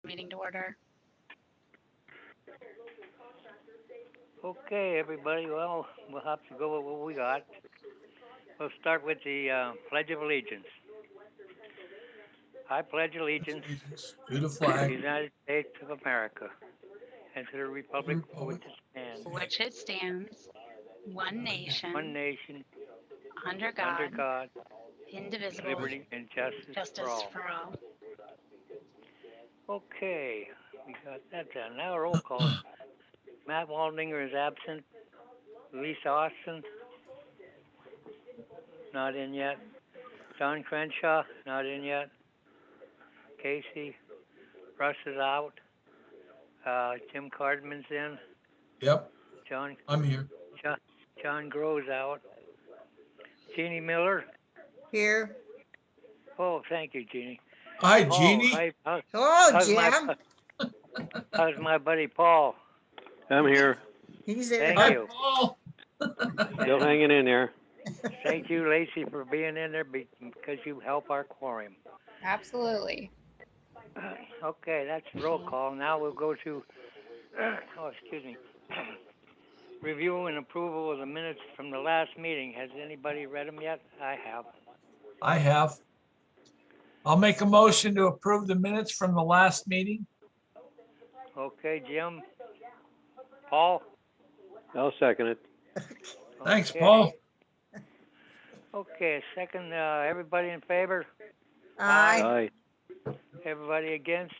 Meeting to order. Okay, everybody. Well, we'll have to go with what we got. We'll start with the Pledge of Allegiance. I pledge allegiance To the to the flag, United States of America and to the of the republic for which republic, it stands, For which it stands, one one nation, nation, under under God, God, indivisible, liberty and justice for justice all. for all. Okay, we got that done. Now roll call. Matt Waldinger is absent. Lisa Austin, not in yet. Don Crenshaw, not in yet. Casey, Russ is out. Jim Cardman's in. yep, John I'm here. John, John Groves out. Jeannie Miller. Here. Oh, thank you, Jeannie. Hi, Paul, Jeannie. Hello, how's my Jim. how's my buddy Paul? I'm here. He's there. Thank Hi, you. Paul. Still hanging in there. Thank you, Lacey, for being in there because you help our quorum. Absolutely. Okay, that's roll call. Now we'll go to excuse me. Review and approval of the minutes from the last meeting. Has anybody read them yet? I have. I have. I'll make a motion to approve the minutes from the last meeting. Okay, Jim. Paul. I'll second it. Thanks, Okay. Paul. Okay, second. Everybody in favor? Aye. Aye. Everybody against?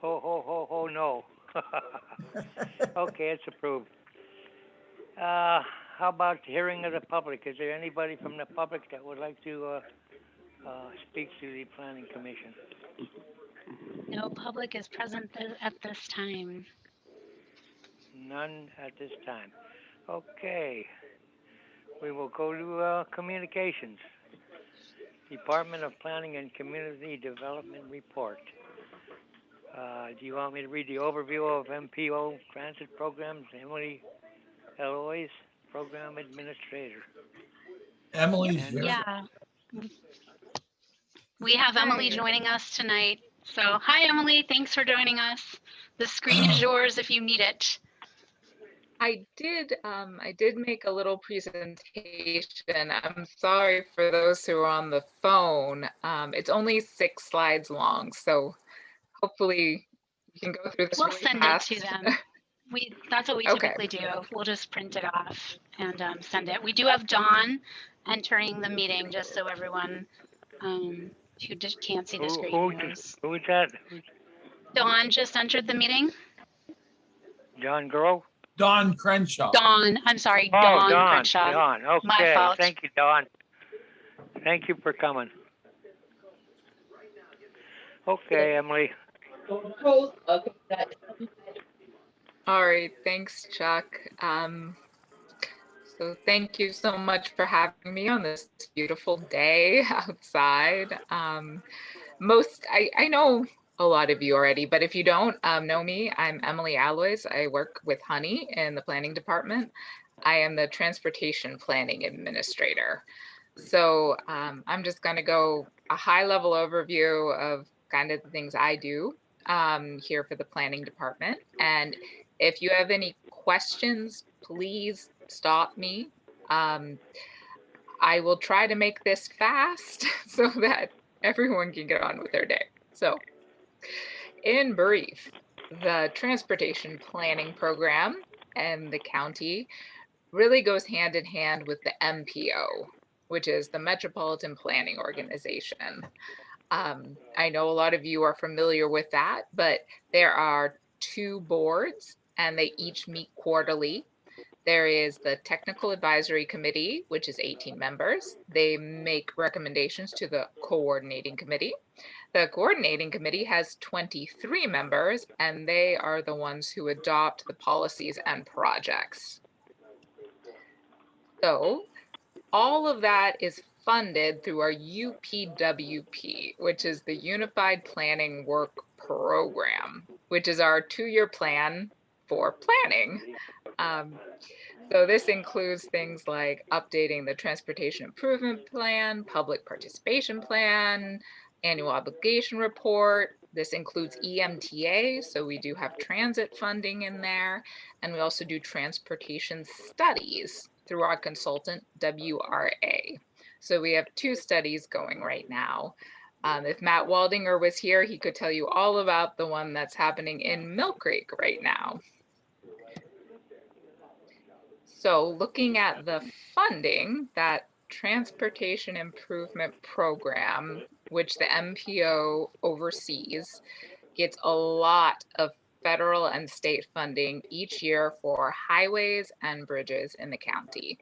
Ho, ho, ho, ho, no. Okay, it's approved. How about the hearing of the public? Is there anybody from the public that would like to speak to the Planning Commission? No public is present at this time. None at this time. Okay. We will go to communications. Department of Planning and Community Development Report. Do you want me to read the overview of MPO transit programs? Emily Eloise, Program Administrator. Emily's here. Yeah. We have Emily joining us tonight. So, hi, Emily. Thanks for joining us. The screen is yours if you need it. I did make a little presentation. I'm sorry for those who are on the phone. It's only 6 slides long, so hopefully you can go through this We'll really send fast. it to them. That's what we Okay. typically do. We'll just print it off and send it. We do have Dawn entering the meeting, just so everyone who just can't see the screen knows. Who is that? Dawn just entered the meeting. John Grove? Don Crenshaw. Dawn, I'm sorry, Oh, Dawn Dawn. Crenshaw. Dawn. Okay. My fault. Thank you, Dawn. Thank you for coming. Okay, Emily. All right, thanks, Chuck. So thank you so much for having me on this beautiful day outside. I know a lot of you already, but if you don't know me, I'm Emily Alloys. I work with Honey in the planning department. I am the transportation planning administrator. So I'm just going to go a high level overview of kind of the things I do here for the planning department. And if you have any questions, please stop me. I will try to make this fast so that everyone can get on with their day. So in brief, the transportation planning program and the county really goes hand in hand with the MPO, which is the Metropolitan Planning Organization. I know a lot of you are familiar with that, but there are 2 boards and they each meet quarterly. There is the Technical Advisory Committee, which is 18 members. They make recommendations to the Coordinating Committee. The Coordinating Committee has 23 members, and they are the ones who adopt the policies and projects. So all of that is funded through our UPWP, which is the Unified Planning Work Program, which is our 2-year plan for planning. So this includes things like updating the Transportation Improvement Plan, Public Participation Plan, Annual Obligation Report, This includes EMTA, so we do have transit funding in there, and we also do transportation studies through our consultant, WRA. So we have 2 studies going right now. If Matt Waldinger was here, he could tell you all about the one that's happening in Mill Creek right now. So looking at the funding, that Transportation Improvement Program, which the MPO oversees, gets a lot of federal and state funding each year for highways and bridges in the county.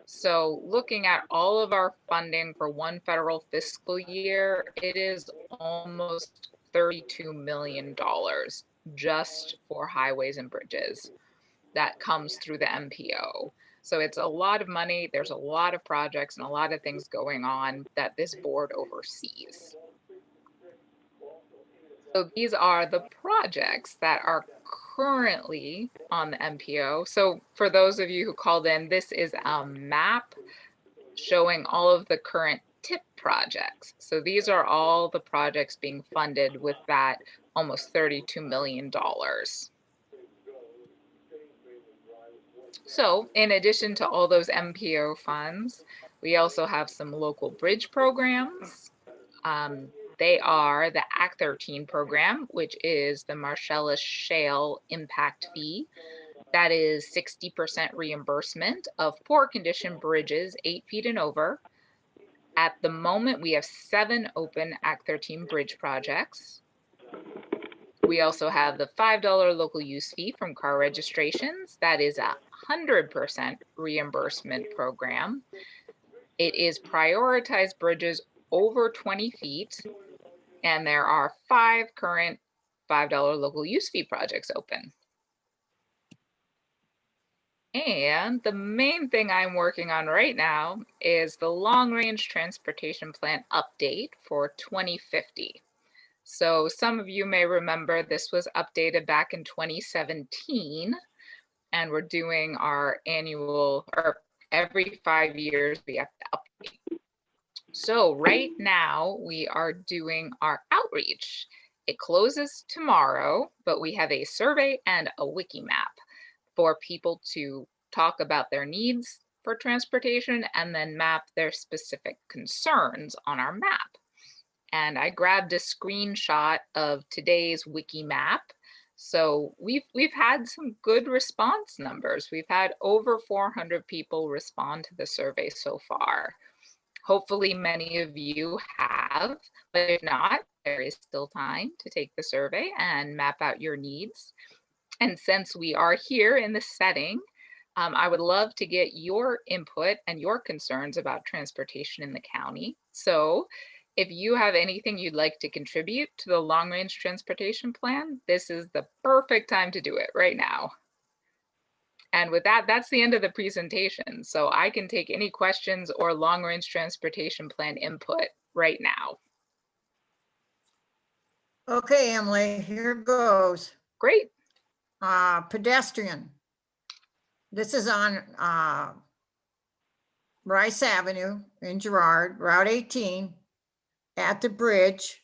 So looking at all of our funding for one federal fiscal year, it is almost $32 million just for highways and bridges that comes through the MPO. So it's a lot of money. There's a lot of projects and a lot of things going on that this board oversees. So these are the projects that are currently on the MPO. So for those of you who called in, this is a map showing all of the current TIP projects. So these are all the projects being funded with that almost $32 million. So in addition to all those MPO funds, we also have some local bridge programs. They are the Act 13 program, which is the Marcellus Shale Impact Fee. That is 60% reimbursement of poor condition bridges 8 feet and over. At the moment, we have 7 open Act 13 bridge projects. We also have the $5 local use fee from car registrations. That is a 100% reimbursement program. It is prioritized bridges over 20 feet, and there are 5 current $5 local use fee projects open. And the main thing I'm working on right now is the long range transportation plan update for 2050. So some of you may remember this was updated back in 2017, and we're doing our annual, or every 5 years we have to update. So right now we are doing our outreach. It closes tomorrow, but we have a survey and a wiki map for people to talk about their needs for transportation and then map their specific concerns on our map. And I grabbed a screenshot of today's wiki map. So we've had some good response numbers. We've had over 400 people respond to the survey so far. Hopefully many of you have, but if not, there is still time to take the survey and map out your needs. And since we are here in this setting, I would love to get your input and your concerns about transportation in the county. So if you have anything you'd like to contribute to the long range transportation plan, this is the perfect time to do it right now. And with that, that's the end of the presentation. So I can take any questions or long range transportation plan input right now. Okay, Emily, here goes. Great. Pedestrian. This is on Rice Avenue in Girard, Route 18, at the bridge.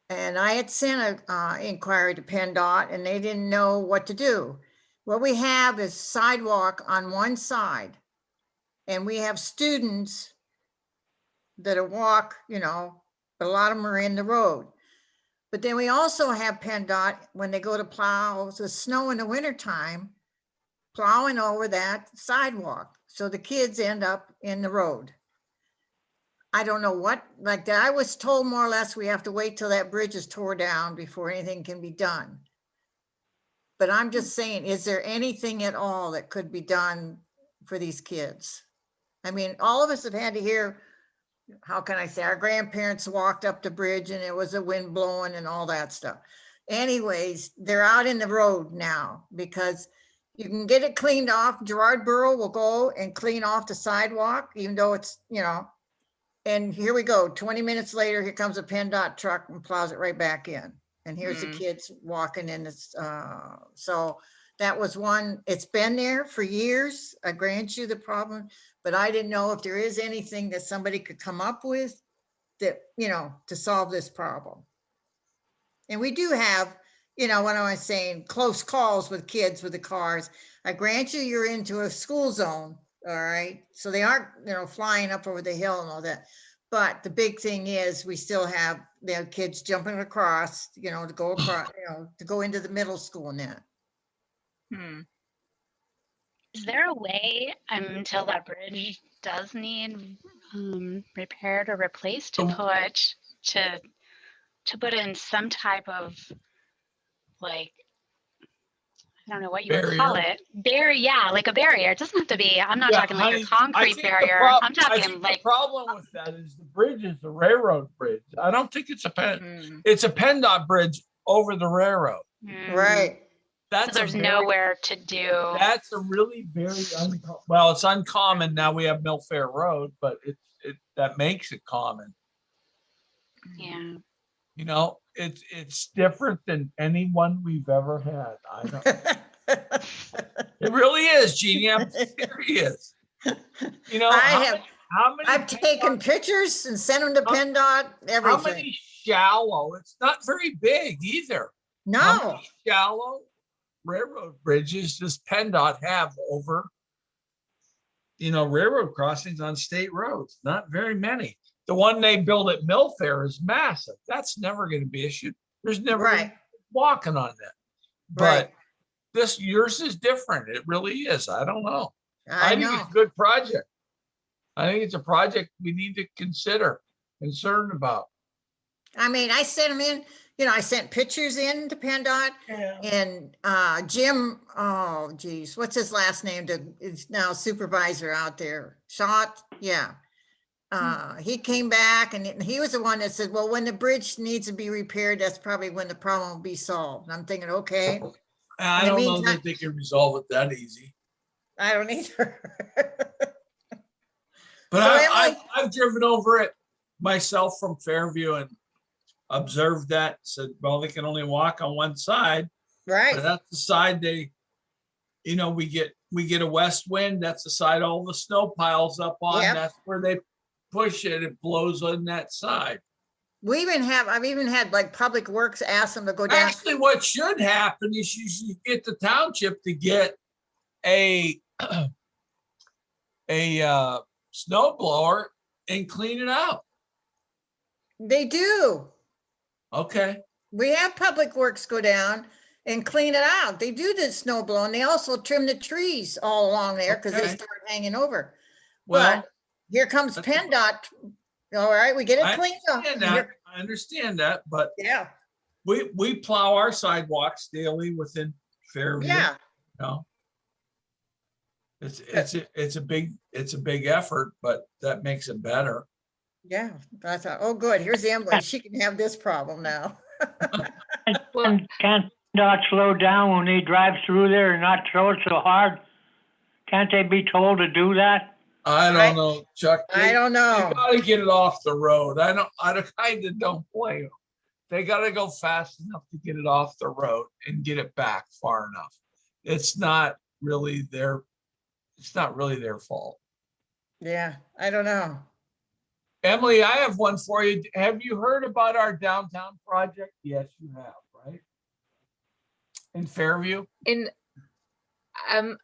And I had sent an inquiry to PennDOT and they didn't know what to do. What we have is sidewalk on one side, and we have students that walk, you know, but a lot of them are in the road. But then we also have PennDOT, when they go to plow the snow in the wintertime, plowing over that sidewalk. So the kids end up in the road. I don't know what, like that. I was told more or less we have to wait till that bridge is tore down before anything can be done. But I'm just saying, is there anything at all that could be done for these kids? I mean, all of us have had to hear, how can I say, our grandparents walked up the bridge and it was a wind blowing and all that stuff. Anyways, they're out in the road now because you can get it cleaned off. Gerard Borough will go and clean off the sidewalk, even though it's, you know, and here we go. 20 minutes later, here comes a PennDOT truck and plows it right back in. And here's the kids walking in this. So that was one. It's been there for years. I grant you the problem, but I didn't know if there is anything that somebody could come up with that, you know, to solve this problem. And we do have, you know, what am I saying, close calls with kids with the cars. I grant you, you're into a school zone, all right? So they aren't, you know, flying up over the hill and all that. But the big thing is we still have their kids jumping across, you know, to go across, you know, to go into the middle school and that. Hmm. Is there a way until that bridge does need repaired or replaced to put in some type of, like, I don't know what you would call Barrier. it. Barrier, yeah, like a barrier. It doesn't have to be, I'm not Yeah, talking like honey, a concrete barrier. I'm I talking think the like, problem with that is the bridge is the railroad bridge. I don't think it's Hmm. it's a PennDOT bridge over the railroad. Right. So That's a there's very, nowhere to do. that's a really very well, it's uncommon. Now we have Mill Fair Road, but that makes it common. Yeah. You know, it's different than any one we've ever had. I don't, it really is, Jeannie. I'm serious. You know, how many I've taken pictures and sent them to How- PennDOT, how everything. many shallow, it's not very big either. How No, many shallow railroad bridges does PennDOT have over, you know, railroad crossings on state roads? Not very many. The one they built at Mill Fair is massive. That's never going to be issued. There's never gonna right, be walking on that. right. But yours is different. It really is. I don't know. I think know. it's a good project. I think it's a project we need to consider, concerned about. I mean, I sent them in, you know, I sent pictures in to PennDOT and Jim, oh geez, what's his last name? Is now supervisor out there. Shot, yeah. He came back and he was the one that said, well, when the bridge needs to be repaired, that's probably when the problem will be solved. And I'm thinking, okay, I In the don't know meantime- that they can resolve it that easy. I don't either. But So, I've Emily- driven over it myself from Fairview and observed that, said, well, they can only walk on one side, but Right, that's the side they, you know, we get a west wind, that's the side all the snow piles up on, Yep. that's where they push it, it blows on that side. I've even had like Public Works ask them to go down. Actually, what should happen is you should get the township to get a snow blower and clean it out. They do. Okay, We have Public Works go down and clean it out. They do the snow blowing. They also trim the trees all along there because they Okay. start hanging over. well, But here comes that's- PennDOT. All right, we get it I cleaned up. understand that, but Yeah, we plow our sidewalks daily within Fairview. yeah. You know? It's a big effort, but that makes it better. Yeah, I thought, oh, good, here's Emily. She can have this problem now. Well, Can't not slow down when they drive through there and not throw it so hard? Can't they be told to do that? I don't know, Chuck. I don't They know. gotta get it off the road. I kind of don't blame them. They gotta go fast enough to get it off the road and get it back far enough. It's not really their fault. Yeah, I don't know. Emily, I have one for you. Have you heard about our downtown project? Yes, you have, right? In Fairview?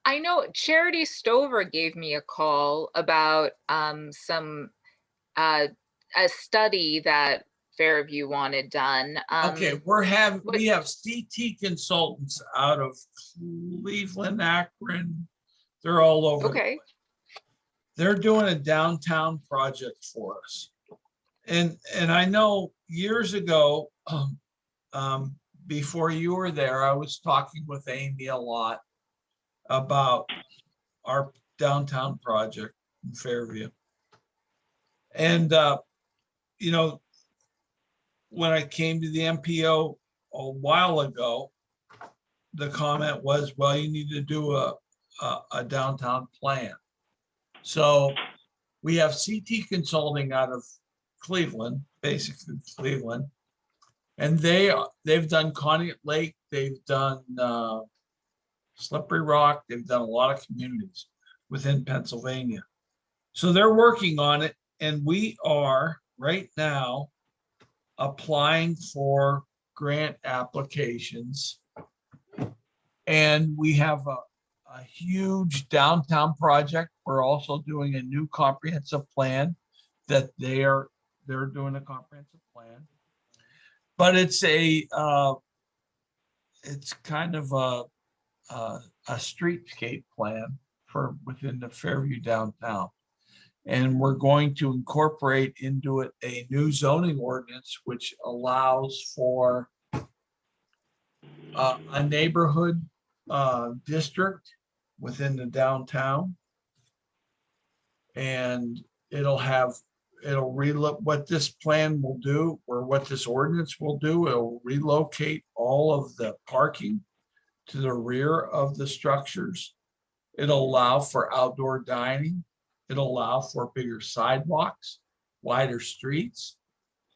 I know Charity Stover gave me a call about some a study that Fairview wanted done. Okay, we have CT consultants out of Cleveland, Akron. They're all over. the Okay. place. They're doing a downtown project for us. And I know years ago, before you were there, I was talking with Amy a lot about our downtown project in Fairview. And, you know, when I came to the MPO a while ago, the comment was, well, you need to do a downtown plan. So we have CT Consulting out of Cleveland, basically Cleveland. And they've done Conneaut Lake, they've done Slippery Rock, they've done a lot of communities within Pennsylvania. So they're working on it, and we are right now applying for grant applications. And we have a huge downtown project. We're also doing a new comprehensive plan that they're doing a comprehensive plan. But it's it's kind of a streetscape plan for within the Fairview downtown. And we're going to incorporate into it a new zoning ordinance, which allows for a neighborhood district within the downtown. And what this plan will do, or what this ordinance will do, it'll relocate all of the parking to the rear of the structures. It'll allow for outdoor dining. It'll allow for bigger sidewalks, wider streets.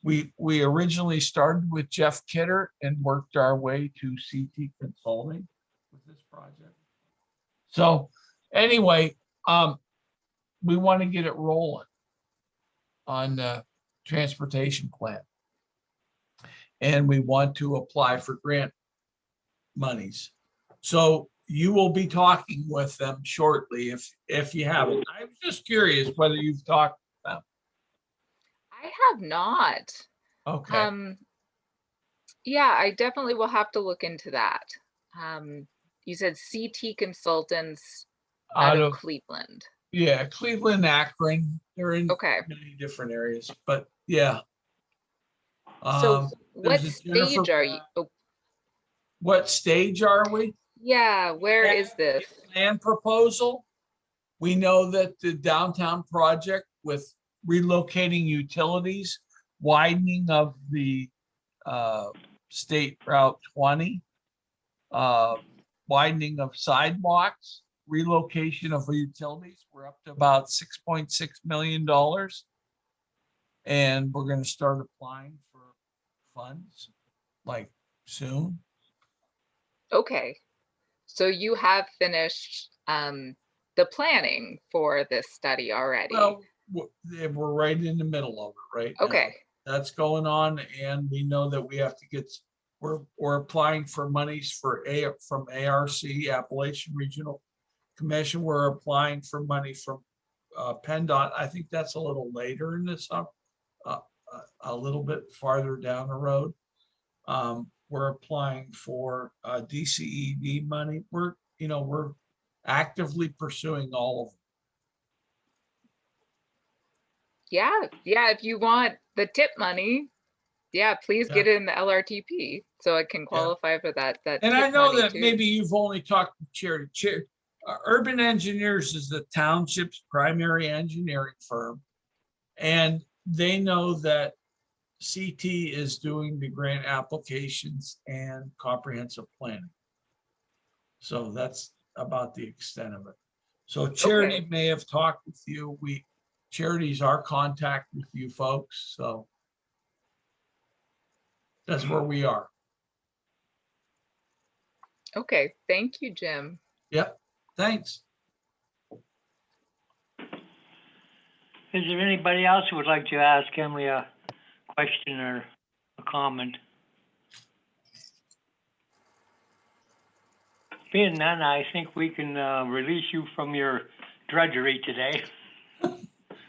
We originally started with Jeff Kidder and worked our way to CT Consulting with this project. So anyway, we want to get it rolling on the transportation plan. And we want to apply for grant monies. So you will be talking with them shortly if you haven't. I was just curious whether you've talked to them. I have not. Okay. Yeah, I definitely will have to look into that. You said CT Consultants out of Cleveland. Yeah, Cleveland, Akron. They're in Okay. many different areas, but yeah. So what there's a stage are you? Oh, What stage are we? yeah, where is this? Plan proposal. We know that the downtown project with relocating utilities, widening of the State Route 20, widening of sidewalks, relocation of utilities. We're up to about $6.6 million. And we're going to start applying for funds like soon. Okay. So you have finished the planning for this study already. Well, we're right in the middle of it right now. Okay. That's going on, and we know that we have to get, we're applying for monies from ARC, Appalachian Regional Commission. We're applying for money from PennDOT. I think that's a little later in this up, a little bit farther down the road. We're applying for DCED money. We're actively pursuing all of them. Yeah, if you want the tip money, yeah, please get it in the LRTP so it can qualify for that. And I know that maybe you've only talked to Charity. Urban Engineers is the township's primary engineering firm. And they know that CT is doing the grant applications and comprehensive planning. So that's about the extent of it. So Charity may have talked with you. Charity's our contact with you folks. So that's where we are. Okay, thank you, Jim. Yep, thanks. Is there anybody else who would like to ask Emily a question or a comment? Being none, I think we can release you from your drudgery today.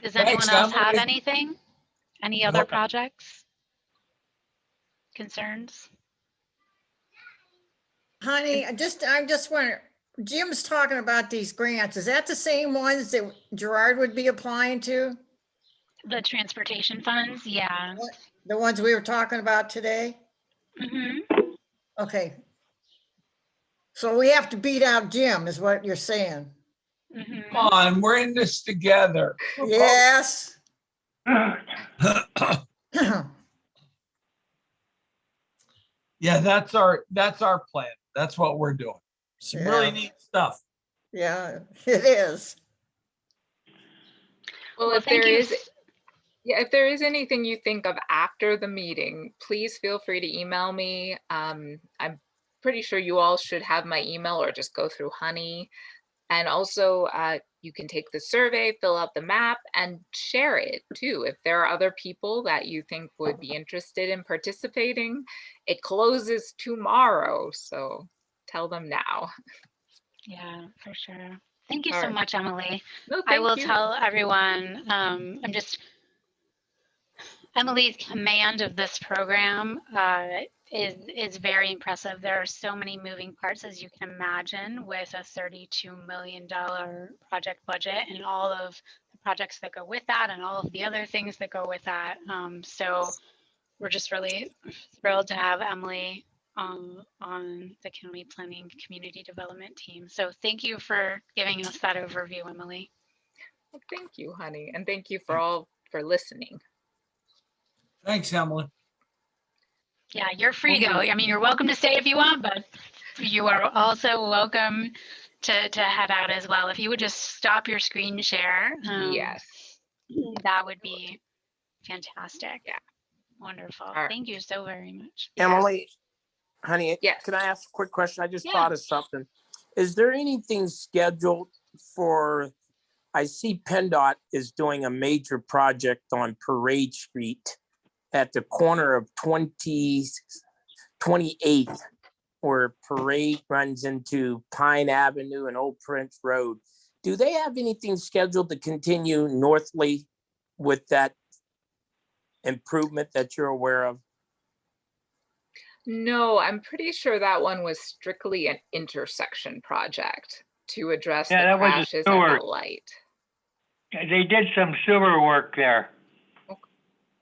Does anyone else have Emily. anything? Any other projects? Concerns? Honey, I just wonder, Jim's talking about these grants. Is that the same ones that Gerard would be applying to? The transportation funds, yeah. The ones we were talking about today? Mm-hmm. Okay. So we have to beat out Jim is what you're saying? Mm-hmm. Come on, we're in this together. Yes. Yeah, that's our plan. That's what we're doing. Some really neat stuff. Yeah, it is. Well, if there is anything you think of after the meeting, please feel free to email me. I'm pretty sure you all should have my email or just go through Honey. And also, you can take the survey, fill out the map, and share it too. If there are other people that you think would be interested in participating, it closes tomorrow, so tell them now. Yeah, for sure. Thank you All so right. much, Emily. No, I thank will you. tell everyone, Emily's command of this program is very impressive. There are so many moving parts, as you can imagine, with a $32 million project budget and all of the projects that go with that and all of the other things that go with that. So we're just really thrilled to have Emily on the County Planning Community Development team. So thank you for giving us that overview, Emily. Well, thank you, honey. And thank you for listening. Thanks, Emily. Yeah, you're free to go. I mean, you're welcome to stay if you want, but you are also welcome to head out as well. If you would just stop your screen share, Yes. that would be fantastic. Yeah. Wonderful. All right. Thank you so very much. Emily, honey, Yes. can I ask a quick question? I just Yeah. thought of something. Is there anything scheduled for, I see PennDOT is doing a major project on Parade Street at the corner of 28th, where Parade runs into Pine Avenue and Old Prince Road. Do they have anything scheduled to continue northly with that improvement that you're aware of? No, I'm pretty sure that one was strictly an intersection project to address Yeah, the that was a crashes at sewer. the light. They did some sewer work there.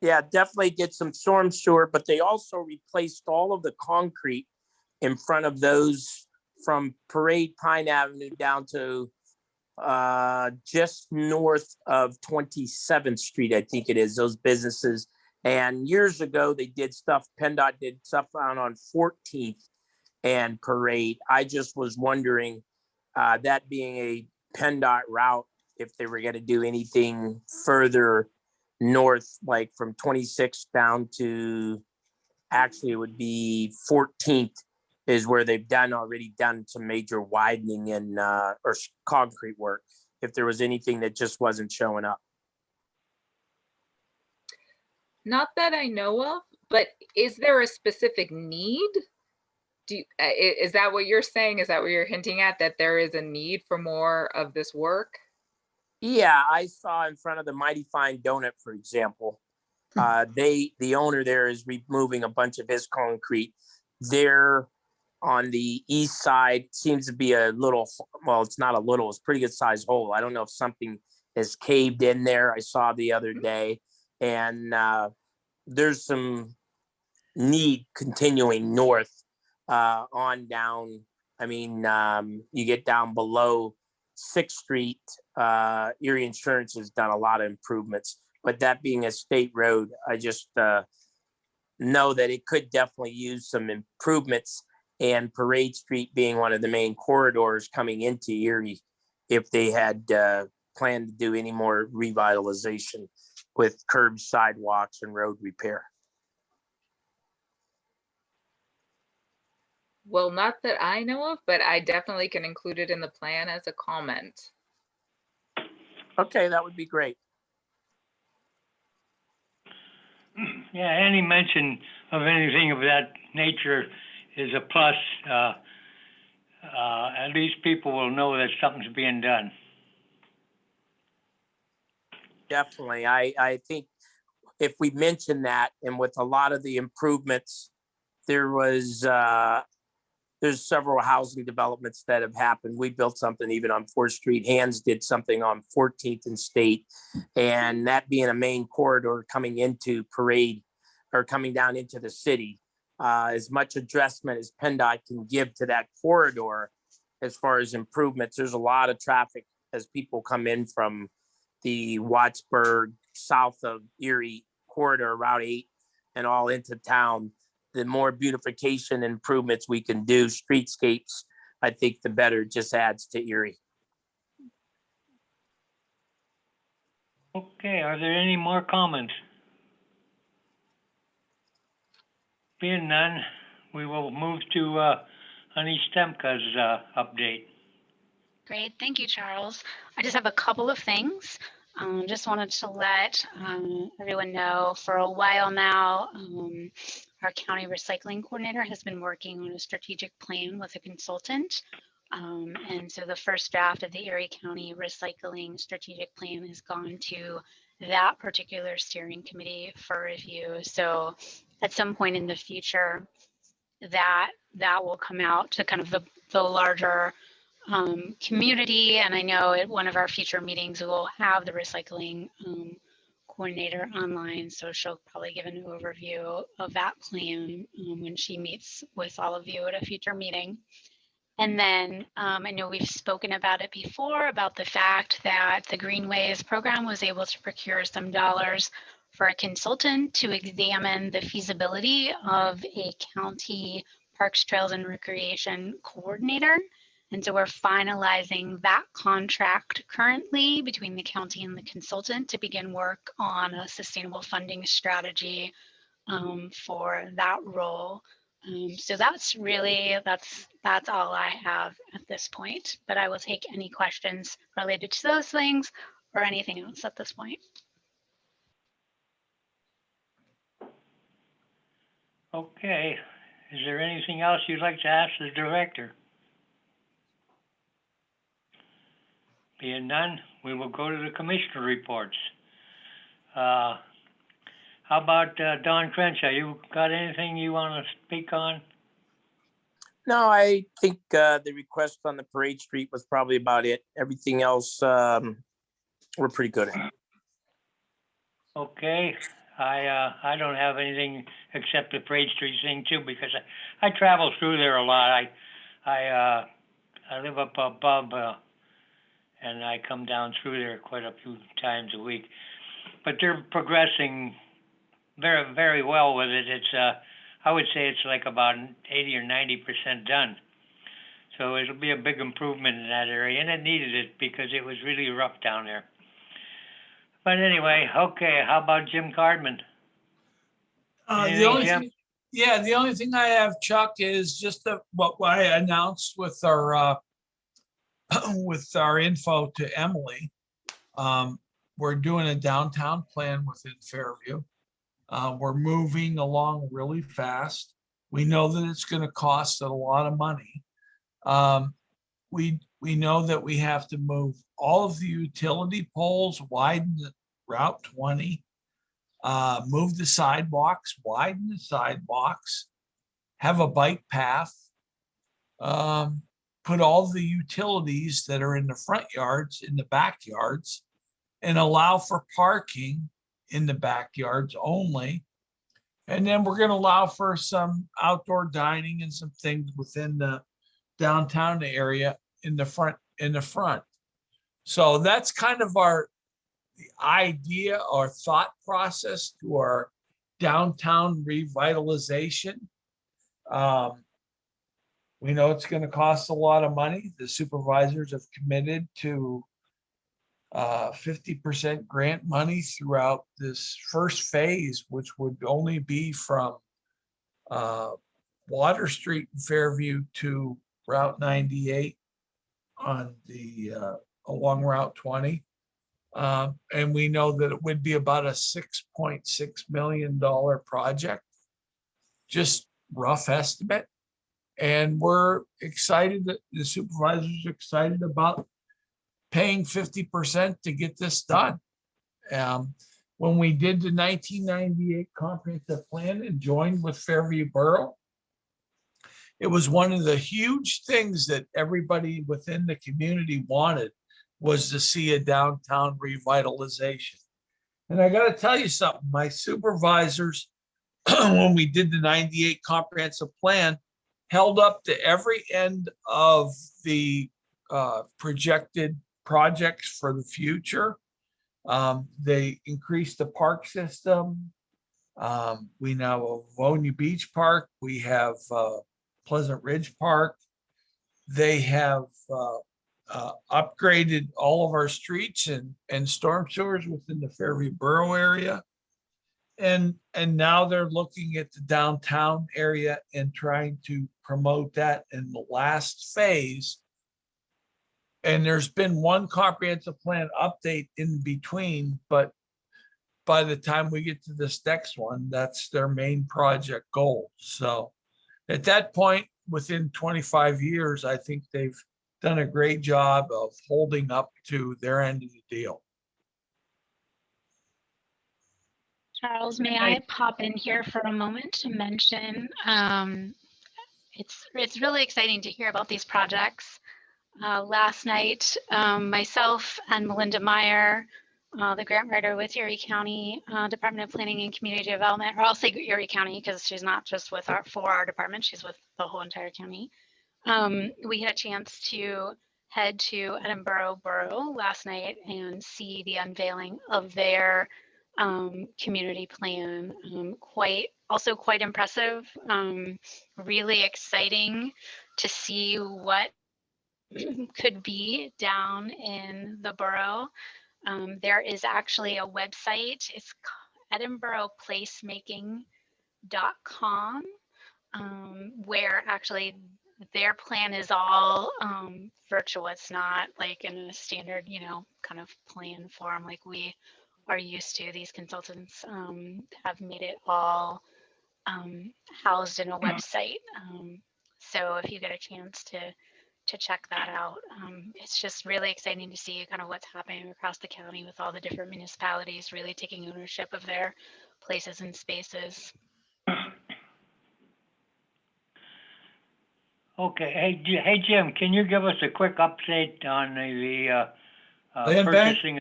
Yeah, definitely did some storm sewer, but they also replaced all of the concrete in front of those from Parade Pine Avenue down to just north of 27th Street, I think it is, those businesses. And years ago, they did stuff, PennDOT did stuff on 14th and Parade. I just was wondering, that being a PennDOT route, if they were going to do anything further north, like from 26th down to, actually it would be 14th is where they've already done some major widening and or concrete work, if there was anything that just wasn't showing up. Not that I know of, but is there a specific need? Is that what you're saying? Is that what you're hinting at, that there is a need for more of this work? Yeah, I saw in front of the Mighty Fine Donut, for example, the owner there is removing a bunch of his concrete. There on the east side seems to be a little, well, it's not a little, it's a pretty good sized hole. I don't know if something is caved in there. I saw the other day, and there's some need continuing north on down. I mean, you get down below 6th Street, Erie Insurance has done a lot of improvements, but that being a state road, I just know that it could definitely use some improvements, and Parade Street being one of the main corridors coming into Erie, if they had planned to do any more revitalization with curbs, sidewalks, and road repair. Well, not that I know of, but I definitely can include it in the plan as a comment. Okay, that would be great. Yeah, any mention of anything of that nature is a plus. At least people will know that something's being done. Definitely. I think if we mention that, and with a lot of the improvements, there's several housing developments that have happened. We built something even on 4th Street. Hands did something on 14th and State. And that being a main corridor coming into Parade or coming down into the city, as much addressment as PennDOT can give to that corridor as far as improvements, there's a lot of traffic as people come in from the Wattsburg, south of Erie corridor, Route 8, and all into town. The more beautification improvements we can do, streetscapes, I think the better it just adds to Erie. Okay, are there any more comments? Being none, we will move to Honey Stemka's update. Great, thank you, Charles. I just have a couple of things. Just wanted to let everyone know for a while now, our county recycling coordinator has been working on a strategic plan with a consultant. And so the first draft of the Erie County recycling strategic plan has gone to that particular steering committee for review. So at some point in the future, that will come out to kind of the larger community. And I know at one of our future meetings, we'll have the recycling coordinator online. So she'll probably give an overview of that plan when she meets with all of you at a future meeting. And then I know we've spoken about it before, about the fact that the Greenways program was able to procure some dollars for a consultant to examine the feasibility of a county parks, trails, and recreation coordinator. And so we're finalizing that contract currently between the county and the consultant to begin work on a sustainable funding strategy for that role. So that's all I have at this point, but I will take any questions related to those things or anything else at this point. Okay, is there anything else you'd like to ask the director? Being none, we will go to the commissioner reports. How about Don Crenshaw? You got anything you want to speak on? No, I think the request on the Parade Street was probably about it. Everything else, we're pretty good at. Okay, I don't have anything except the Parade Street thing too, because I travel through there a lot. I live up above, and I come down through there quite a few times a week. But they're progressing very, very well with it. It's I would say it's like about 80 or 90% done. So it'll be a big improvement in that area, and it needed it because it was really rough down there. But anyway, okay, how about Jim Cardman? The only thing I have, Chuck, is just what I announced with our with our info to Emily. We're doing a downtown plan within Fairview. We're moving along really fast. We know that it's going to cost a lot of money. We know that we have to move all of the utility poles, widen the Route 20, move the sidewalks, widen the sidewalks, have a bike path, put all the utilities that are in the front yards in the backyards, and allow for parking in the backyards only. And then we're going to allow for some outdoor dining and some things within the downtown area in the front. So that's kind of the idea or thought process to our downtown revitalization. We know it's going to cost a lot of money. The supervisors have committed to 50% grant money throughout this first phase, which would only be from Water Street in Fairview to Route 98 on the along Route 20. And we know that it would be about a $6.6 million project, just rough estimate. And we're excited that the supervisors are excited about paying 50% to get this done. When we did the 1998 comprehensive plan and joined with Fairview Borough, it was one of the huge things that everybody within the community wanted, was to see a downtown revitalization. And I got to tell you something, my supervisors, when we did the 98 comprehensive plan, held up to every end of the projected projects for the future. They increased the park system. We now have Vonia Beach Park. We have Pleasant Ridge Park. They have upgraded all of our streets and storm sewers within the Fairview Borough area. And now they're looking at the downtown area and trying to promote that in the last phase. And there's been one comprehensive plan update in between, but by the time we get to this next one, that's their main project goal. So at that point, within 25 years, I think they've done a great job of holding up to their end of the deal. Charles, may I pop in here for a moment to mention, it's really exciting to hear about these projects. Last night, myself and Melinda Meyer, the grant writer with Erie County Department of Planning and Community Development, or I'll say Erie County because she's not just with for our department, she's with the whole entire county. We had a chance to head to Edinburgh Borough last night and see the unveiling of their community plan. Also quite impressive, really exciting to see what could be down in the borough. There is actually a website, it's edinburghplacemaking.com, where actually their plan is all virtual. It's not like in a standard, kind of plan form like we are used to. These consultants have made it all housed in a website. So if you get a chance to check that out, it's just really exciting to see kind of what's happening across the county with all the different municipalities really taking ownership of their places and spaces. Okay, hey Jim, can you give us a quick update on the Land bank? purchasing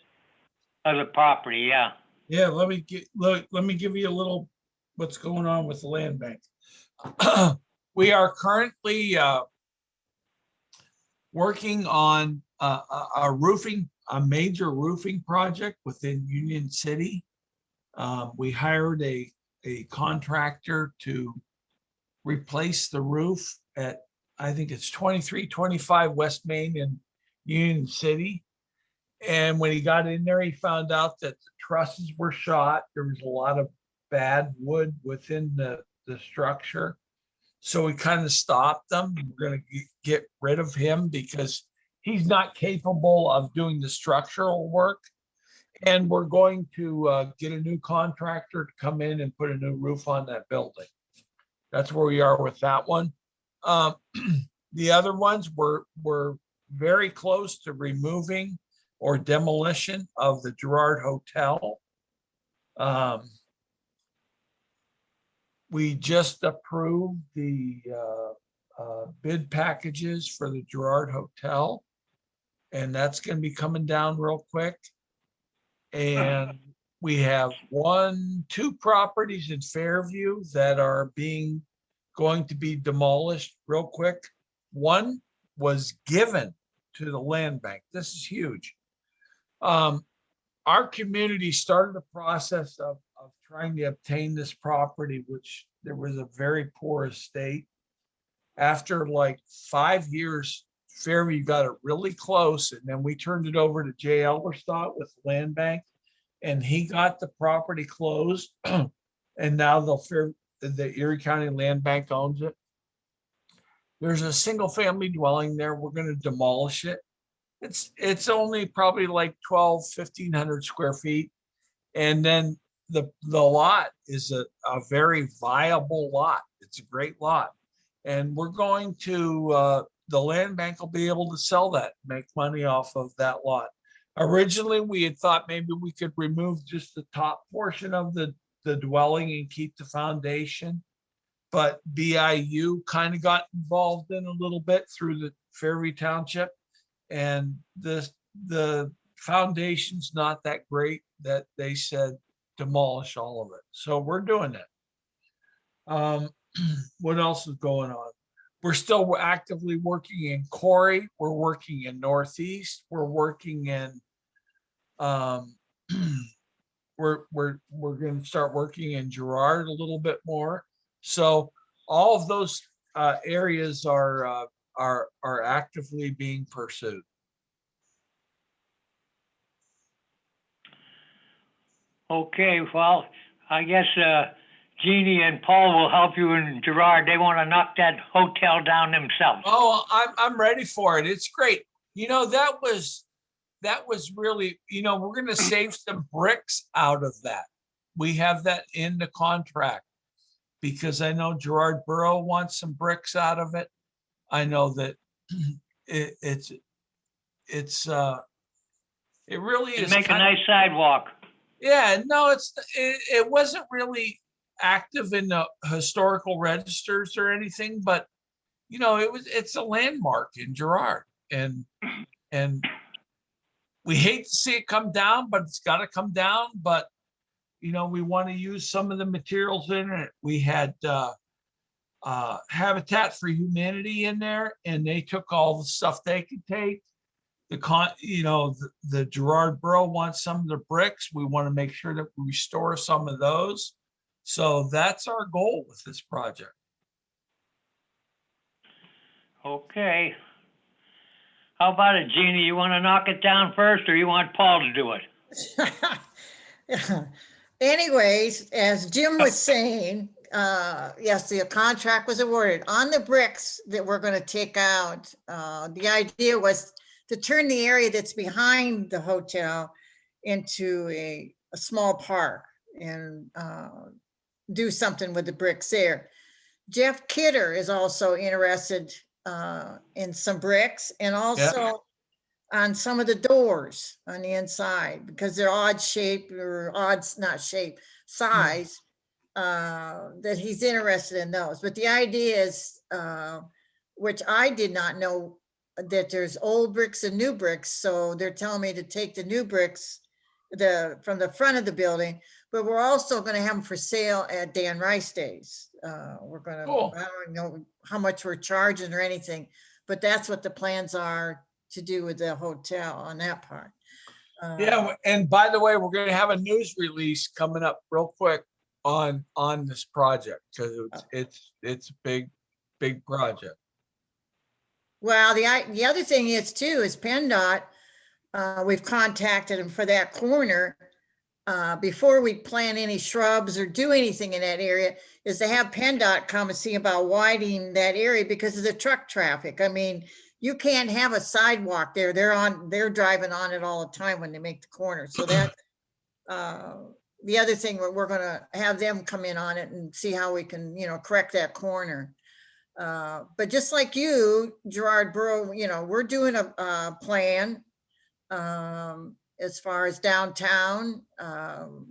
of the property? Yeah. Yeah, let me give you a little what's going on with the land bank. We are currently working on a major roofing project within Union City. We hired a contractor to replace the roof at, I think it's 2325 West Main in Union City. And when he got in there, he found out that the trusses were shot. There was a lot of bad wood within the structure. So we kind of stopped them. We're going to get rid of him because he's not capable of doing the structural work. And we're going to get a new contractor to come in and put a new roof on that building. That's where we are with that one. The other ones we're very close to removing or demolition of the Girard Hotel. We just approved the bid packages for the Girard Hotel, and that's going to be coming down real quick. And we have 2 properties in Fairview that are going to be demolished real quick. One was given to the land bank. This is huge. Our community started a process of trying to obtain this property, which there was a very poor estate. After like 5 years, Fairview got it really close, and then we turned it over to Jay Elberstadt with Land Bank, and he got the property closed. And now the Erie County Land Bank owns it. There's a single family dwelling there. We're going to demolish it. It's only probably like 1,500 square feet. And then the lot is a very viable lot. It's a great lot. And we're going to, the land bank will be able to sell that, make money off of that lot. Originally, we had thought maybe we could remove just the top portion of the dwelling and keep the foundation. But BIU kind of got involved in a little bit through the Fairview Township. And the foundation's not that great that they said demolish all of it. So we're doing it. What else is going on? We're still actively working in Corey. We're working in Northeast. We're working in, we're going to start working in Girard a little bit more. So all of those areas are actively being pursued. Okay, well, I guess Jeannie and Paul will help you in Girard. They want to knock that hotel down themselves. Oh, I'm ready for it. It's great. that was really, we're gonna save some bricks out of that. We have that in the contract because I know Gerard Borough wants some bricks out of it. I know that it's it really And is make a kind of, nice sidewalk. yeah, no, it wasn't really active in the historical registers or anything, but it's a landmark in Girard, and we hate to see it come down, but it's got to come down. But we want to use some of the materials in it. We had Habitat for Humanity in there, and they took all the stuff they could take. The Gerard Borough wants some of the bricks. We want to make sure that we restore some of those. So that's our goal with this project. Okay. How about it, Jeannie? You want to knock it down first, or you want Paul to do it? Anyways, as Jim was saying, yes, the contract was awarded on the bricks that we're going to take out. The idea was to turn the area that's behind the hotel into a small park and do something with the bricks there. Jeff Kidder is also interested in some bricks and also on some of the doors on the inside because they're odd shape or size that he's interested in those. But the idea is, which I did not know, that there's old bricks and new bricks. So they're telling me to take the new bricks from the front of the building, but we're also going to have them for sale at Dan Rice Days. We're going to, Cool. I don't know how much we're charging or anything, but that's what the plans are to do with the hotel on that part. Yeah, and by the way, we're going to have a news release coming up real quick on this project because it's a big project. Well, the other thing is too is PennDOT. We've contacted them for that corner before we plant any shrubs or do anything in that area. Is to have PennDOT come and see about widening that area because of the truck traffic. I mean, you can't have a sidewalk there. They're driving on it all the time when they make the corner. So that the other thing we're going to have them come in on it and see how we can correct that corner. But just like you, Gerard Borough, we're doing a plan as far as downtown.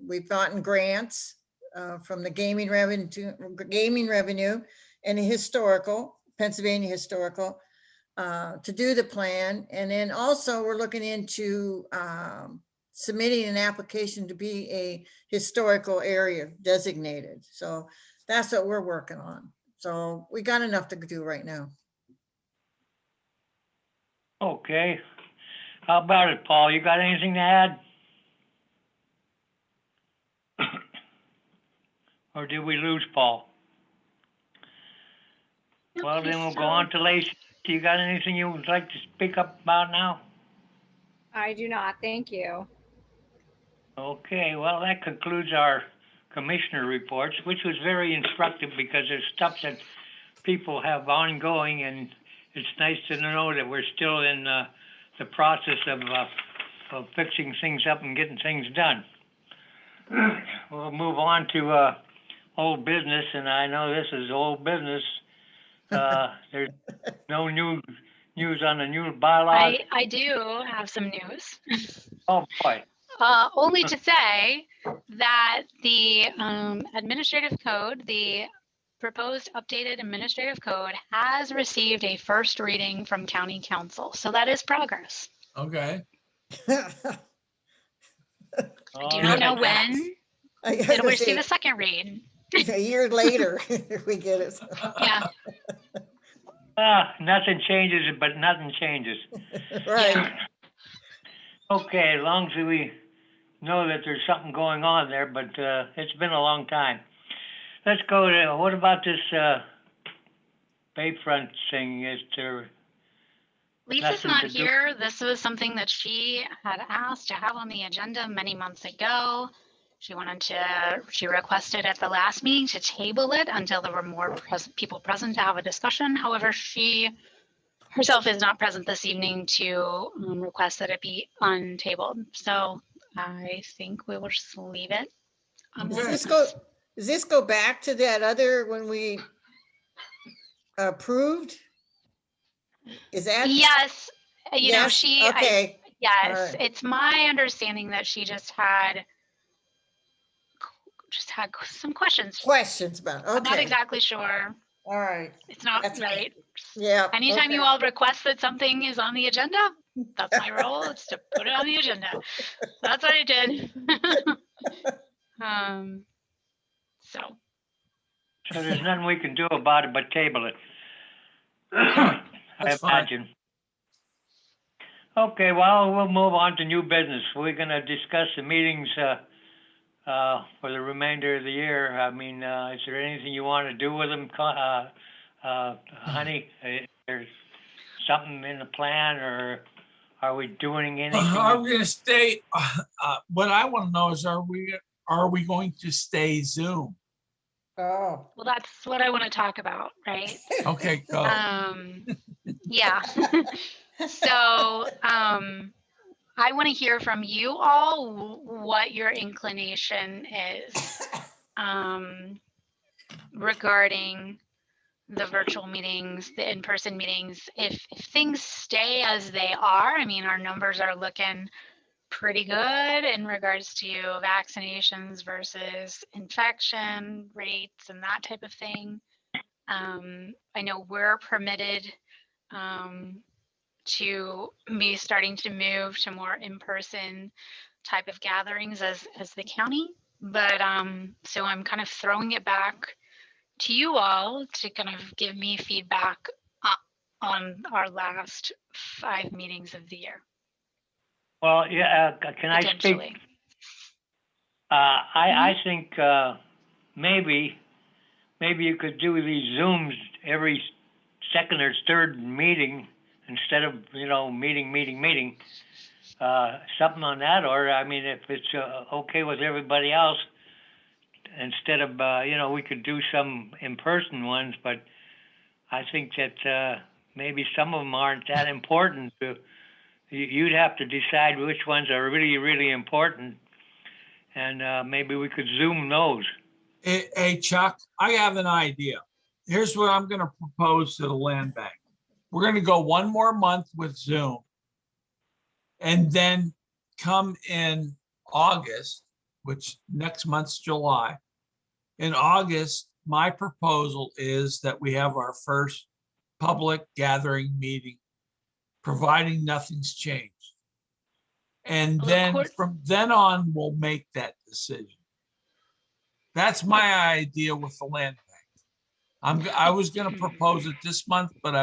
We've gotten grants from the gaming revenue and the Pennsylvania Historical to do the plan. And then also we're looking into submitting an application to be a historical area designated. So that's what we're working on. So we got enough to do right now. Okay. How about it, Paul? You got anything to add? Or did we lose Paul? Well, then we'll go on to Lacey. Do you got anything you would like to speak up about now? I do not, thank you. Okay, well, that concludes our commissioner reports, which was very instructive because there's stuff that people have ongoing, and it's nice to know that we're still in the process of fixing things up and getting things done. We'll move on to old business, and I know this is old business. There's no new news on the new bylaws. I do have some news. Oh boy. Only to say that the administrative code, the proposed updated administrative code, has received a first reading from County Council. So that is progress. Okay. I do not know when it'll receive a second read. A year later, we get it. Yeah. Nothing changes, but nothing changes. Right. Yeah. Okay, as long as we know that there's something going on there, but it's been a long time. Let's go to, what about this Bayfront thing? Is there Lisa's nothing not to do? here. This was something that she had asked to have on the agenda many months ago. She requested at the last meeting to table it until there were more people present to have a discussion. However, she herself is not present this evening to request that it be untabled. So I think we will just leave it. Does Okay. this go back to that other when we approved? Is that? Yes, you know, Yes, okay. yes, Alright. it's my understanding that she just had some questions. Questions about, I'm not okay, exactly sure. all right. It's not That's- right. Yeah. Anytime you okay. all request that something is on the agenda, that's my role. It's to put it on the agenda. That's what I did. So So there's nothing we can do about it but table it. I That's fine. imagine. Okay, well, we'll move on to new business. We're gonna discuss the meetings, for the remainder of the year. I mean, is there anything you want to do with them, honey? There's something in the plan, or are we doing anything? Are we gonna stay, what I want to know is, are we going to stay Zoom? Oh. well, that's what I want to talk about, right? Okay, go. Yeah. So I want to hear from you all what your inclination is regarding the virtual meetings, the in-person meetings. If things stay as they are, I mean, our numbers are looking pretty good in regards to vaccinations versus infection rates and that type of thing. I know we're permitted to be starting to move to more in-person type of gatherings as the county. But so I'm kind of throwing it back to you all to kind of give me feedback on our last 5 meetings of the year. Well, yeah, can I speak? Potentially. I think, maybe you could do these Zooms every second or third meeting instead of, meeting. Something on that, or, I mean, if it's, okay with everybody else, instead of, we could do some in-person ones, but I think that, maybe some of them aren't that important to, you'd have to decide which ones are really, really important, and maybe we could Zoom those. Hey, Chuck, I have an idea. Here's what I'm gonna propose to the land bank. We're gonna go one more month with Zoom. And then come in August, which next month's July. In August, my proposal is that we have our first public gathering meeting, providing nothing's changed. And Well, then from then on, we'll make that decision. That's my idea with the land bank. I was gonna propose it this month, but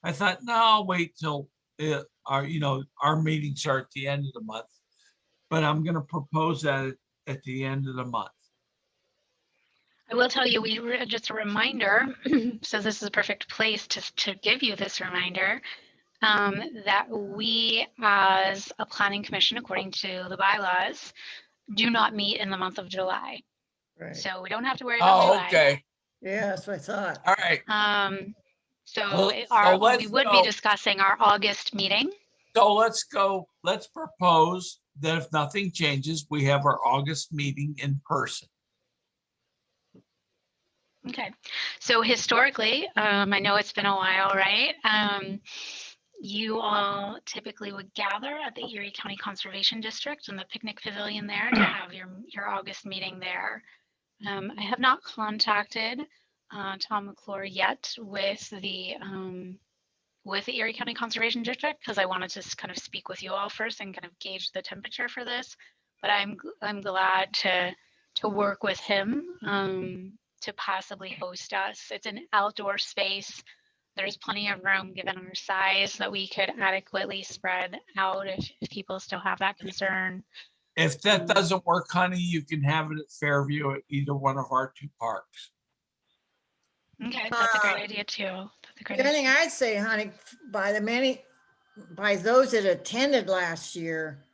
I thought, no, I'll wait till our meetings are at the end of the month. But I'm gonna propose that at the end of the month. I will tell you, just a reminder, so this is a perfect place to give you this reminder, that we as a planning commission, according to the bylaws, do not meet in the month of July. Right. So we don't have to worry about July. Okay, Yeah, that's what I thought. all right. So Well, we would be discussing our August meeting. So let's propose that if nothing changes, we have our August meeting in person. Okay, so historically, I know it's been a while, right? You all typically would gather at the Erie County Conservation District in the picnic pavilion there to have your August meeting there. I have not contacted Tom McClure yet with the Erie County Conservation District because I wanted to kind of speak with you all first and kind of gauge the temperature for this. But I'm glad to work with him to possibly host us. It's an outdoor space. There's plenty of room given our size that we could adequately spread out if people still have that concern. If that doesn't work, honey, you can have it at Fairview at either one of our 2 parks. Okay, that's a great idea too. That's a great The only thing idea. I'd say, honey, by those that attended last year,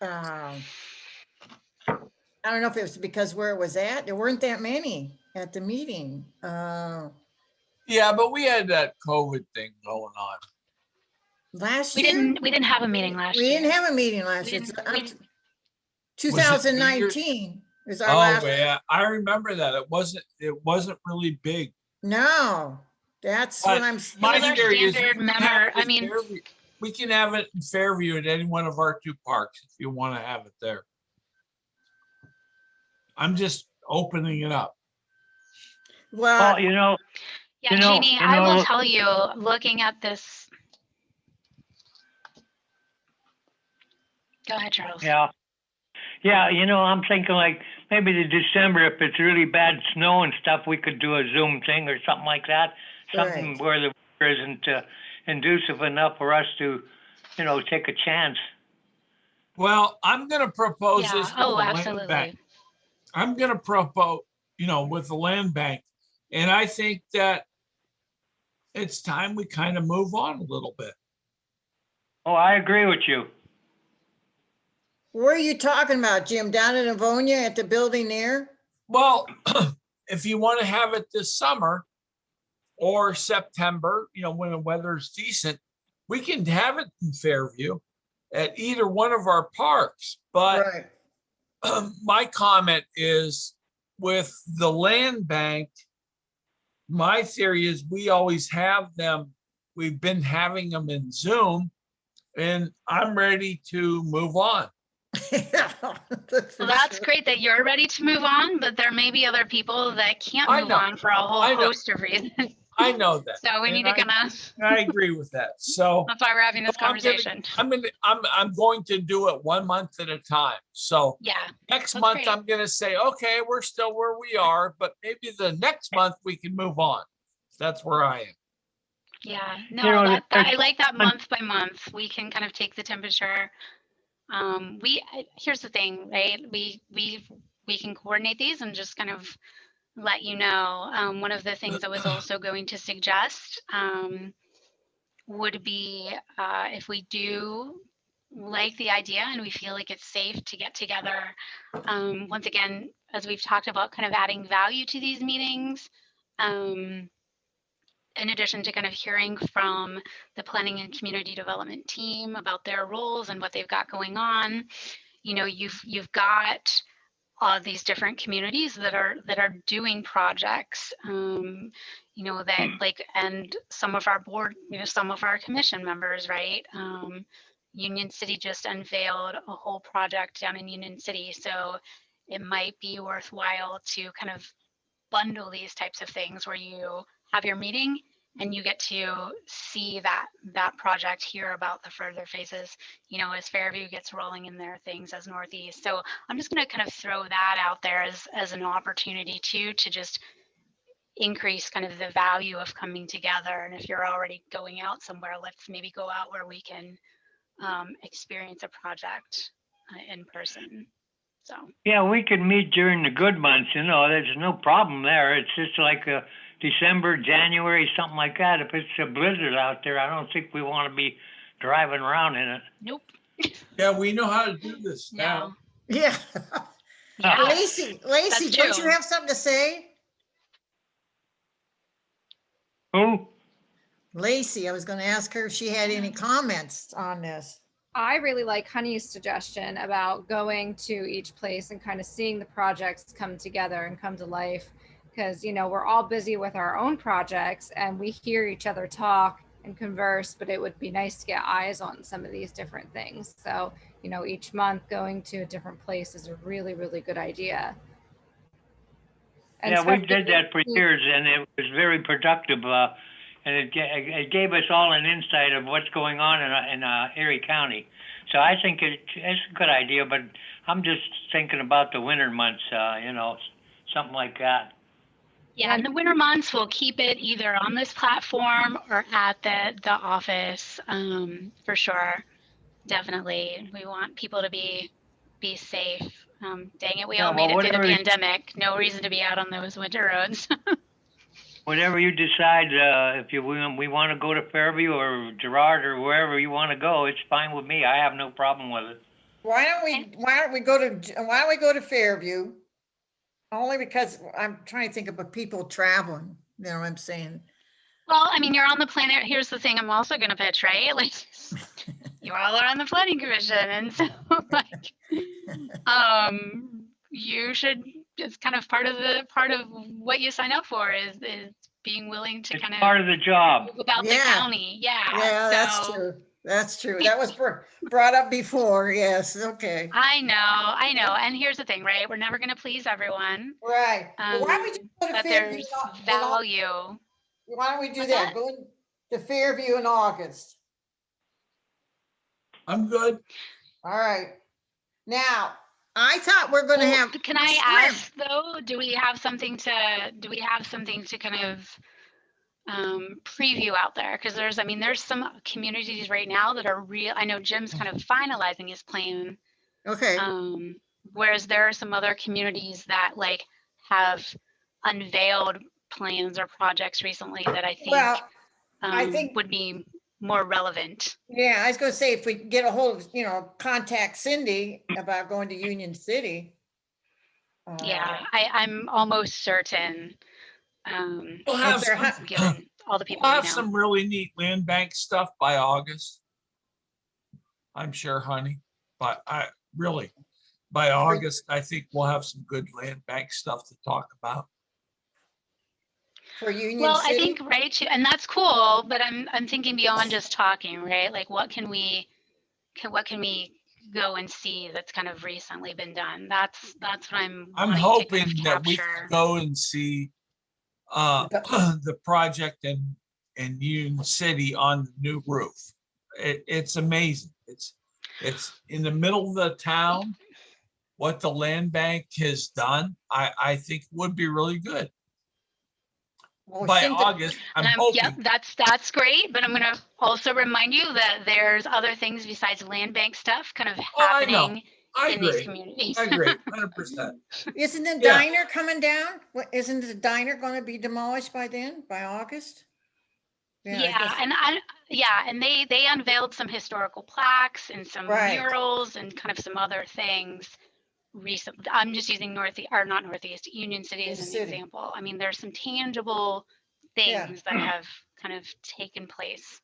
I don't know if it was because where it was at, there weren't that many at the meeting. Yeah, but we had that COVID thing going on. Last We year? didn't have a meeting last We year. didn't have a meeting last We year. didn't- It's we up to didn't- 2019 is our Oh, last. yeah, I remember that. It wasn't really big. No, that's But what I'm. my was our theory is standard we can have member- it I in mean- Fairview. We can have it in Fairview at any one of our two parks if you want to have it there. I'm just opening it up. Well, Well, you know, Yeah, You know- Jeannie, you I will know- tell you, looking at this. Go ahead, Charles. yeah. Yeah, you know, I'm thinking like maybe the December, if it's really bad snow and stuff, we could do a Zoom thing or something like that. Something Right. where the weather isn't conducive enough for us to, you know, take a chance. Well, I'm gonna propose Yeah, this. with oh, the land absolutely. bank. I'm gonna propose, with the land bank. And I think that it's time we kind of move on a little bit. Oh, I agree with you. where are you talking about, Jim? Down in Avonia at the building there? Well, if you want to have it this summer or September, when the weather's decent, we can have it in Fairview at either one of our parks. But Right. my comment is with the land bank, my theory is we always have them. We've been having them in Zoom, and I'm ready to move on. Well, that's great that you're ready to move on, but there may be other people that can't I move know. on for a whole I know. host of reasons. I know that. So we and need to I agree with that. So that's why we're having this I'm conversation. I'm going to do it 1 month at a time. So Yeah, next That's month, great. I'm going to say, okay, we're still where we are, but maybe the next month we can move on. That's where I am. yeah. No, You know, I like that month by month. We can kind of take the temperature. Here's the thing, right? We can coordinate these and just kind of let you know. One of the things I was also going to suggest would be if we do like the idea and we feel like it's safe to get together, once again, as we've talked about, kind of adding value to these meetings. In addition to kind of hearing from the planning and community development team about their roles and what they've got going on, you've got all these different communities that are doing projects, that like, and some of our board, some of our commission members, right? Union City just unveiled a whole project down in Union City, so it might be worthwhile to kind of bundle these types of things where you have your meeting and you get to see that project, hear about the further phases, as Fairview gets rolling in their things as Northeast. So I'm just going to kind of throw that out there as an opportunity to just increase kind of the value of coming together. And if you're already going out somewhere, let's maybe go out where we can experience a project in person. So. Yeah, we could meet during the good months, there's no problem there. It's just like December, January, something like that. If it's a blizzard out there, I don't think we want to be driving around in it. Nope. Yeah, we know how to do this now. Yeah. Yeah. Lacey, That's don't you true. have something to say? Who? Lacey, I was going to ask her if she had any comments on this. I really like Honey's suggestion about going to each place and kind of seeing the projects come together and come to life. Because, we're all busy with our own projects and we hear each other talk and converse, but it would be nice to get eyes on some of these different things. So, each month going to a different place is a really, really good idea. And Yeah, we especially did that for years, and it was very productive. And it gave us all an insight of what's going on in Erie County. So I think it's a good idea, but I'm just thinking about the winter months, something like that. Yeah, in the winter months, we'll keep it either on this platform or at the office, for sure. Definitely, we want people to be safe. Dang it, we all made it through the pandemic. No reason to be out on those winter roads. Whatever you decide, if we want to go to Fairview or Girard or wherever you want to go, it's fine with me. I have no problem with it. Why don't we go to Fairview? Only because I'm trying to think about people traveling, you know what I'm saying? Well, I mean, you're on the planet. Here's the thing I'm also going to pitch, right? Like, you all are on the planning commission. And so, like, you should, it's kind of part of what you sign up for is being willing to It's kind part of of the job. move about the Yeah. county. Yeah. Yeah, that's So true. That's true. That was brought up before. Yes, okay. I know. And here's the thing, right? We're never going to please everyone. Right. Well, why don't we just go to But Fairview there's in Au- value. Why don't we do What's that? that? Go to Fairview in August. I'm good. All right. Now, I thought we're gonna Well, have. can I shrimp. ask though, do we have something to kind of preview out there? Because there's some communities right now that are real. I know Jim's kind of finalizing his plan. Okay, Whereas there are some other communities that like have unveiled plans or projects recently that I well, I think, would be more relevant. yeah, I was gonna say, if we get a hold of, contact Cindy about going to Union City. Yeah, I'm almost certain. We'll have, there some, Given all the people we'll we have know. some really neat land bank stuff by August. I'm sure, honey, but by August, I think we'll have some good land bank stuff to talk about. For Union Well, City? I think right, and that's cool, but I'm thinking beyond just talking, right? Like what can we go and see that's kind of recently been done? That's what I'm I'm wanting hoping to kind of that we capture. can go and see the project in Union City on the new roof. It's amazing. It's in the middle of the town. What the land bank has done, I think would be really good. Well, By shouldn't the- August, I'm And hoping. yep, that's great. But I'm going to also remind you that there's other things besides land bank stuff kind of Oh, I know. happening I in these agree. communities. I agree, 100%. Isn't the Yeah. diner coming down? Isn't the diner gonna be demolished by then, by August? I guess. And they unveiled some historical plaques and some Right. murals and kind of some other things recently. I'm just using not Northeast, Union City as Union an City. example. I mean, there's some tangible things that have kind of taken place.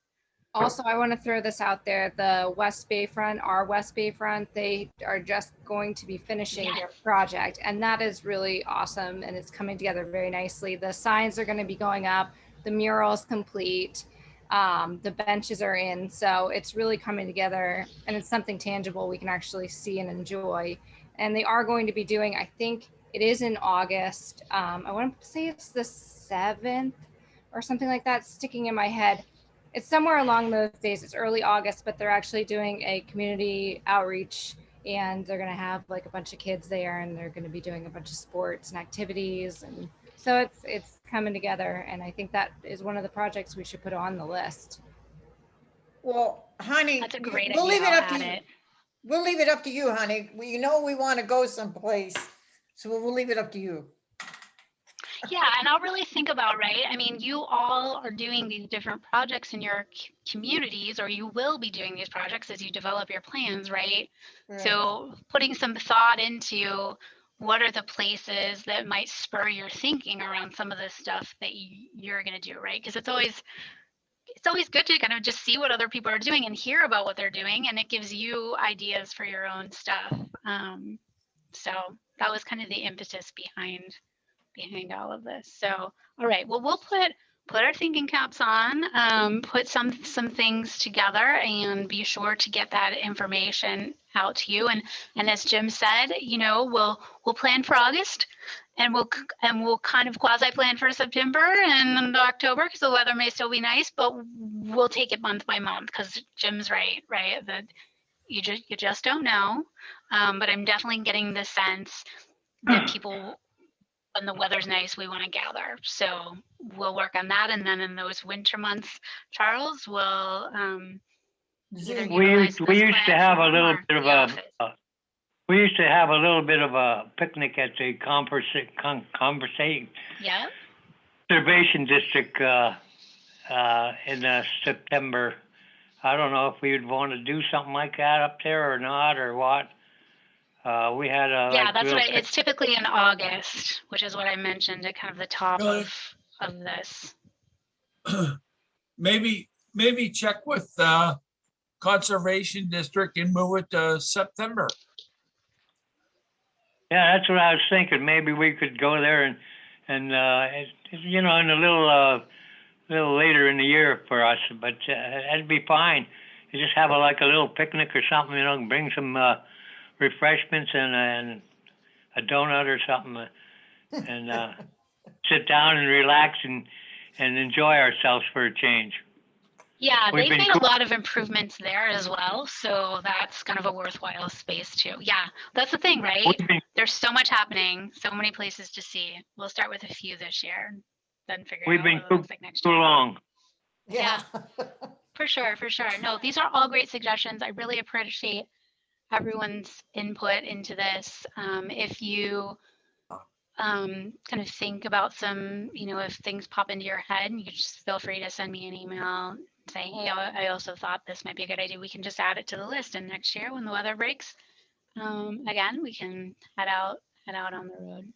Also, I want to throw this out there. The West Bayfront, our West Bayfront, they are just going to be finishing their project. And that is really awesome. And it's coming together very nicely. The signs are going to be going up. The mural is complete. The benches are in. So it's really coming together. And it's something tangible we can actually see and enjoy. And they are going to be doing, I think it is in August. I want to say it's the 7th or something like that, sticking in my head. It's somewhere along those days. It's early August, but they're actually doing a community outreach, and they're going to have like a bunch of kids there, and they're going to be doing a bunch of sports and activities. And so it's coming together. And I think that is one of the projects we should put on the list. Well, honey, That's a great we'll idea. leave it I'll up to add you. it. We'll leave it up to you, honey. We want to go someplace, so we'll leave it up to you. Yeah, and I'll really think about, right? I mean, you all are doing these different projects in your communities, or you will be doing these projects as you develop your plans, right? So putting some thought into what are the places that might spur your thinking around some of the stuff that you're going to do, right? Because it's always good to kind of just see what other people are doing and hear about what they're doing, and it gives you ideas for your own stuff. So that was kind of the impetus behind all of this. So, all right, well, we'll put our thinking caps on, put some things together, and be sure to get that information out to you. And as Jim said, we'll plan for August, and we'll kind of quasi plan for September and October, because the weather may still be nice, but we'll take it month by month, because Jim's right, that you just don't know. But I'm definitely getting the sense that people, when the weather's nice, we want to gather. So we'll work on that. And then in those winter months, Charles will either We utilize used this to have a platform little or bit of the office. we used to have a little bit of a picnic at the conversation Yeah. conservation district in September. I don't know if we would want to do something like that up there or not, or what. We had a Yeah, that's right. It's typically in August, which is what I mentioned at kind of the top Really? of this. maybe check with Conservation District and move it to September. Yeah, that's what I was thinking. Maybe we could go there and you know, in a little later in the year for us, but that'd be fine. You just have like a little picnic or something, you know, and bring some refreshments and a donut or something, and sit down and relax and enjoy ourselves for a change. Yeah, We've they've been made cool. a lot of improvements there as well, so that's kind of a worthwhile space too. Yeah, that's the thing, right? We've been, There's so much happening, so many places to see. We'll start with a few this year, then figure we've out been what it too looks like next too year. long. Yeah. For sure, for sure. No, these are all great suggestions. I really appreciate everyone's input into this. If you kind of think about some, you know, if things pop into your head, you just feel free to send me an email saying, hey, I also thought this might be a good idea. We can just add it to the list, and next year when the weather breaks, again, we can head out on the road.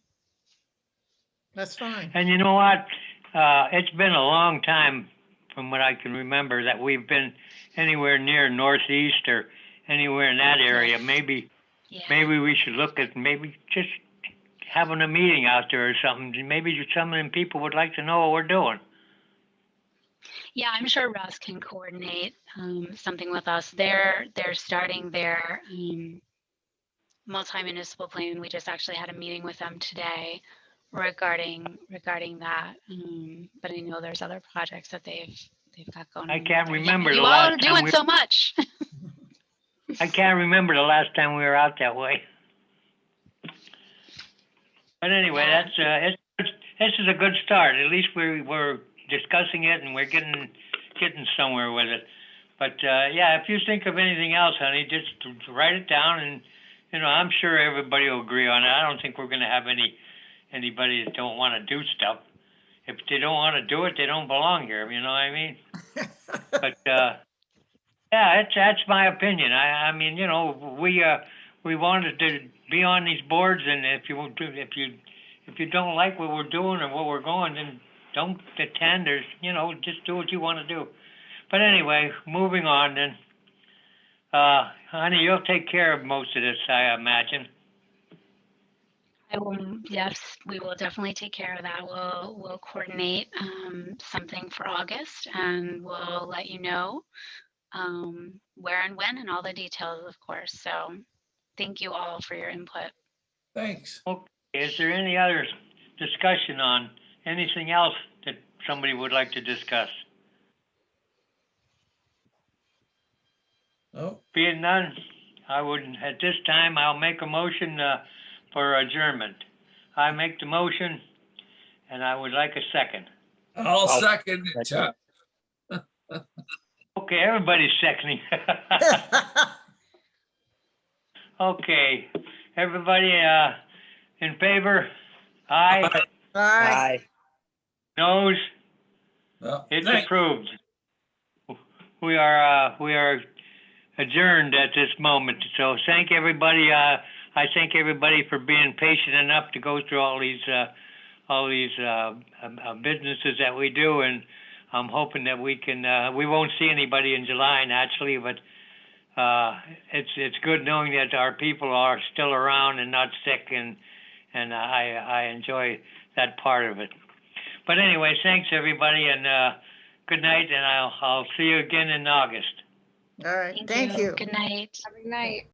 That's fine. And you know what? It's been a long time from what I can remember that we've been anywhere near Northeast or anywhere in that area. Maybe we should look at maybe just having a meeting out there or something. Maybe some of them people would like to know what we're doing. Yeah, I'm sure Russ can coordinate something with us. They're starting their multi-municipal plan. We just actually had a meeting with them today regarding that. But I know there's other projects that they've got going on. I can't remember You the all last are time doing so much. I can't remember the last time we were out that way. But anyway, Yeah. this is a good start. At least we're discussing it and we're getting somewhere with it. But yeah, if you think of anything else, honey, just write it down, and you know, I'm sure everybody will agree on it. I don't think we're going to have anybody that don't want to do stuff. If they don't want to do it, they don't belong here. You know what I mean? But yeah, that's my opinion. I mean, you know, we wanted to be on these boards, and if you don't like what we're doing or what we're going, then don't attend, or you know, just do what you want to do. But anyway, moving on then. Honey, you'll take care of most of this, I imagine. Yes, we will definitely take care of that. We'll coordinate something for August, and we'll let you know where and when and all the details, of course. So thank you all for your input. Thanks. Okay. Is there any other discussion on anything else that somebody would like to discuss? Oh, Being none, I would, at this time, I'll make a motion for adjournment. I make the motion, and I would like a second. I'll second it, Chuck. Okay, everybody's seconding. Okay, everybody in favor? Aye. All right. Aye. Noes? Well, It's thanks. approved. We are adjourned at this moment. So thank everybody. I thank everybody for being patient enough to go through all these businesses that we do, and I'm hoping that we can. We won't see anybody in July naturally, but it's good knowing that our people are still around and not sick, and I enjoy that part of it. But anyway, thanks everybody, and good night, and I'll see you again in August. All right. Thank you. Good night. Have a good night.